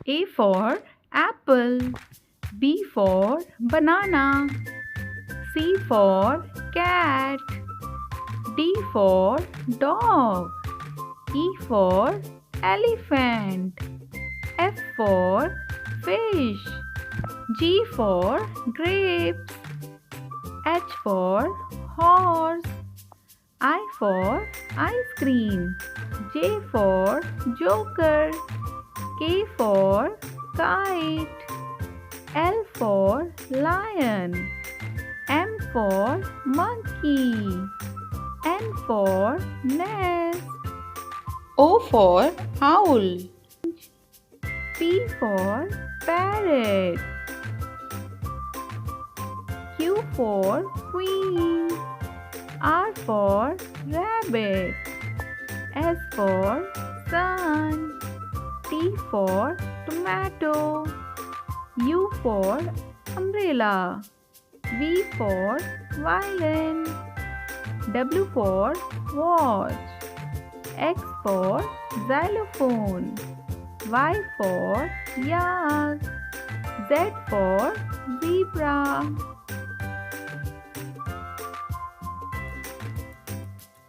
A for apple. B for banana. C for cat. D for dog. E for elephant. F for fish. G for grapes. H for horse. I for ice cream. J for joker. K for kite. L for lion. M for monkey. N for nest. O for owl. P for parrot. Q for queen. R for rabbit. S for sun. T for tomato. U for umbrella. V for violin. W for watch. X for xylophone. Y for yak. Z for zebra.